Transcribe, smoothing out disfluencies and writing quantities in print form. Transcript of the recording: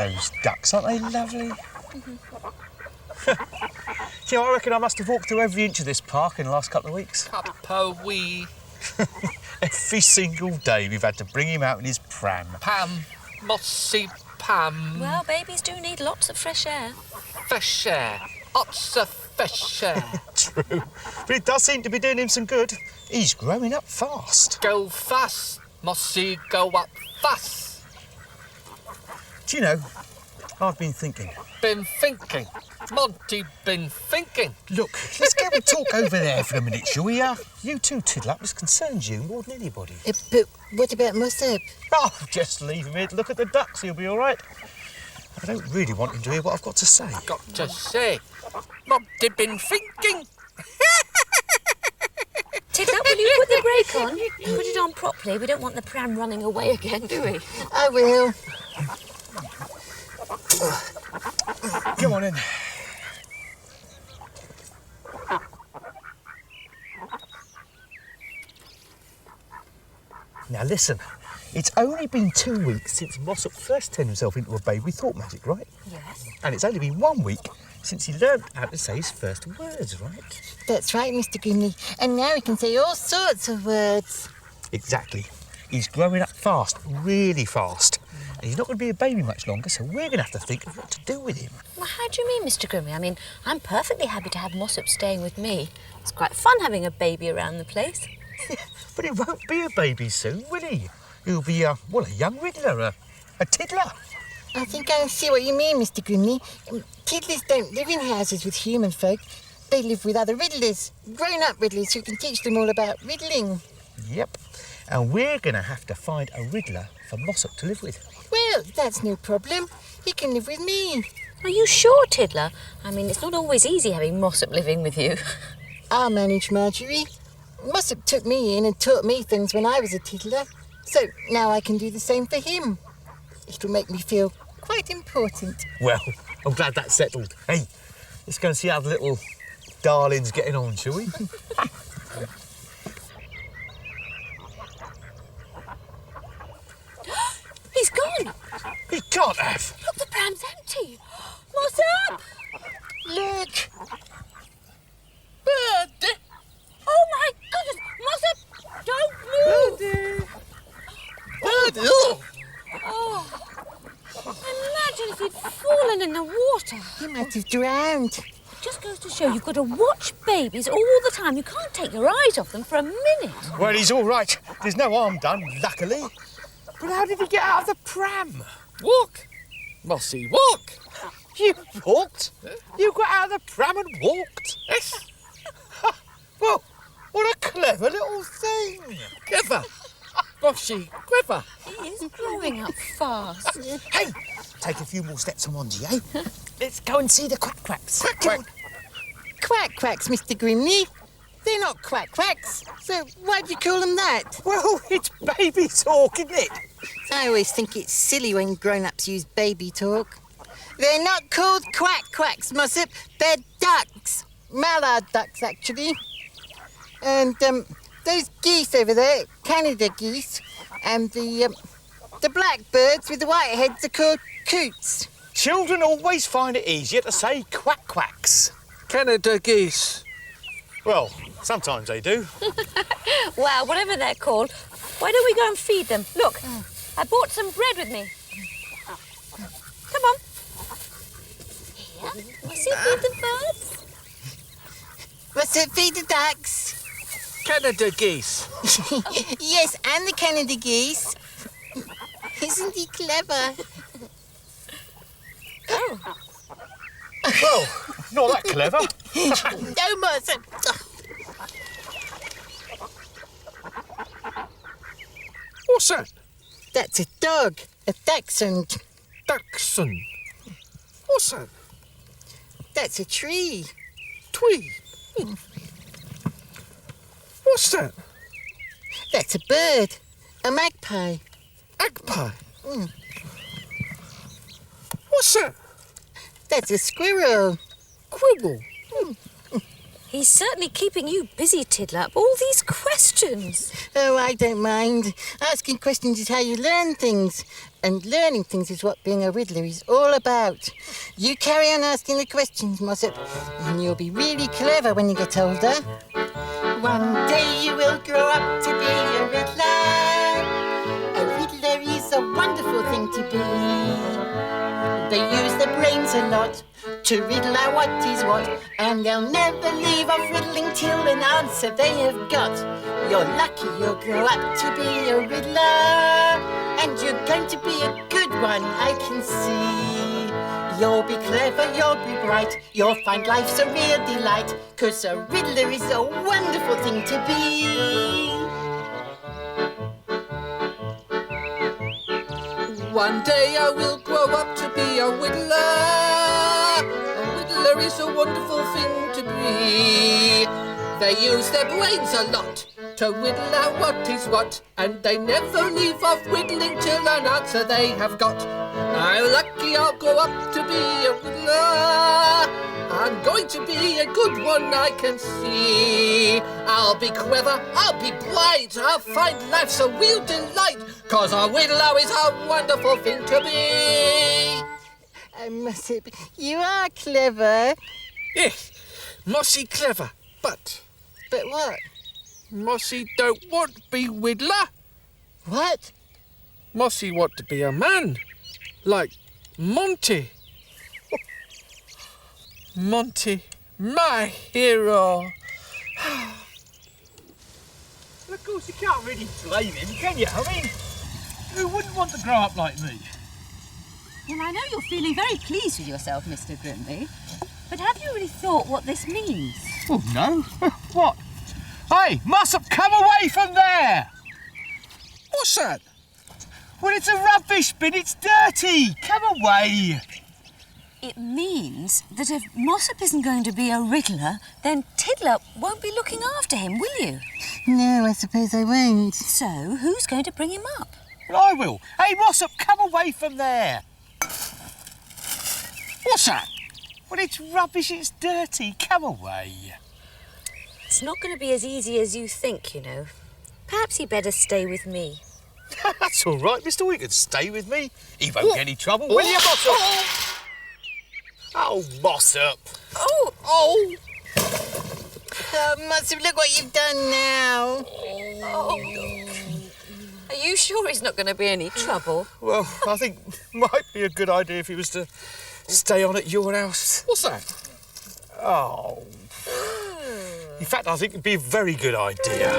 those ducks, aren't they lovely? Do you know, I reckon I must have walked through every inch of this park in the last couple of weeks. Cup-a-wee. Every single day we've had to bring him out in his pram. Pam. Mossy Pam. Well, babies do need lots of fresh air. Fresh air. Lots of fresh air. True. But it does seem to be doing him some good. He's growing up fast. Go fast. Mossy, go up fast. Do you know, I've been thinking. Been thinking. Monty been thinking. Look, let's go and talk over there for a minute, shall we? You too, Tiddler. This concerns you more than anybody. But what about Mossop? Oh, just leave him here to look at the ducks. He'll be all right. I don't really want him to hear what I've got to say. Got to say. Monty been thinking. Tiddler, will you put the brake on? Put it on properly. We don't want the pram running away again, do we? I will. Come on in. Now listen, it's only been 2 weeks since Mossop first turned himself into a baby with thought magic, right? Yes. And it's only been 1 week since he learned how to say his first words, right? That's right, Mr. Grimley. And now he can say all sorts of words. Exactly. He's growing up fast, really fast. And he's not going to be a baby much longer, so we're going to have to think of what to do with him. Well, how do you mean, Mr. Grimley? I mean, I'm perfectly happy to have Mossop staying with me. It's quite fun having a baby around the place. But he won't be a baby soon, will he? He'll be, a young Riddler, a Tiddler. I think I see what you mean, Mr. Grimley. Tiddlers don't live in houses with human folk. They live with other Riddlers, grown-up Riddlers who can teach them all about riddling. Yep. And we're going to have to find a Riddler for Mossop to live with. Well, that's no problem. He can live with me. Are you sure, Tiddler? I mean, it's not always easy having Mossop living with you. I'll manage, Marjorie. Mossop took me in and taught me things when I was a tiddler, so now I can do the same for him. It'll make me feel quite important. Well, I'm glad that's settled. Hey, let's go and see how the little darling's getting on, shall we? He's gone. He can't have. Look, the pram's empty. Mossop! Look! Bird! Oh, my goodness! Mossop, don't move! Birdie. Oh, imagine if he'd fallen in the water. He might have drowned. It just goes to show you've got to watch babies all the time. You can't take your eyes off them for a minute. Well, he's all right. There's no harm done, luckily. But how did he get out of the pram? Walk. Mossy, walk. You walked? You got out of the pram and walked? Yes. Well, what a clever little thing. Clever. Mossy, clever. He is growing up fast. Hey, take a few more steps on Monty, eh? Let's go and see the quack-quacks. Quack. Quack-quacks, Mr. Grimley. They're not quack-quacks, so why do you call them that? Well, it's baby talk, isn't it? I always think it's silly when grown-ups use baby talk. They're not called quack-quacks, Mossop. They're ducks. Mallard ducks, actually. And those geese over there, Canada geese, and the blackbirds with the white heads are called coots. Children always find it easier to say quack-quacks. Canada geese. Well, sometimes they do. Well, whatever they're called, why don't we go and feed them? Look, I brought some bread with me. Come on. Here, must you feed the birds? Mossop, feed the ducks. Canada geese. Yes, and the Canada geese. Isn't he clever? Oh. Well, not that clever. No, Mossop. What's that? That's a dog, a dachshund. Dachshund. What's that? That's a tree. Twee. What's that? That's a bird, a magpie. Magpie. What's that? That's a squirrel. Quibble. He's certainly keeping you busy, Tiddler. All these questions. Oh, I don't mind. Asking questions is how you learn things. And learning things is what being a Riddler is all about. You carry on asking the questions, Mossop, and you'll be really clever when you get older. One day you will grow up to be a Riddler. A Riddler is a wonderful thing to be. They use their brains a lot to riddle out what is what, and they'll never leave off riddling till an answer they have got. You're lucky you'll grow up to be a Riddler, and you're going to be a good one, I can see. You'll be clever, you'll be bright, you'll find life's a real delight, 'cause a Riddler is a wonderful thing to be. One day I will grow up to be a Riddler. A Riddler is a wonderful thing to be. They use their brains a lot to riddle out what is what, and they never leave off riddling till an answer they have got. I'm lucky I'll grow up to be a Riddler. I'm going to be a good one, I can see. I'll be clever, I'll be bright, I'll find life's a real delight, 'cause a Riddler is a wonderful thing to be. Mossop, you are clever. Yes, Mossy clever, but But what? Mossy don't want to be Riddler. What? Mossy want to be a man, like Monty. Monty, my hero. Well, of course, you can't really blame him, can you? I mean, who wouldn't want to grow up like me? Well, I know you're feeling very pleased with yourself, Mr. Grimley, but have you really thought what this means? Oh, no. What? Hey, Mossop, come away from there! What's that? Well, it's a rubbish bin, it's dirty! Come away! It means that if Mossop isn't going to be a Riddler, then Tiddler won't be looking after him, will you? No, I suppose I won't. So, who's going to bring him up? Well, I will. Hey, Mossop, come away from there! What's that? Well, it's rubbish, it's dirty. Come away. It's not going to be as easy as you think, you know. Perhaps he'd better stay with me. That's all right, mister. You can stay with me. He won't get any trouble, will you, Mossop? Oh, Mossop. Oh! Oh, Mossop, look what you've done now. Are you sure he's not going to be any trouble? Well, I think it might be a good idea if he was to stay on at your house. What's that? Oh. In fact, I think it'd be a very good idea.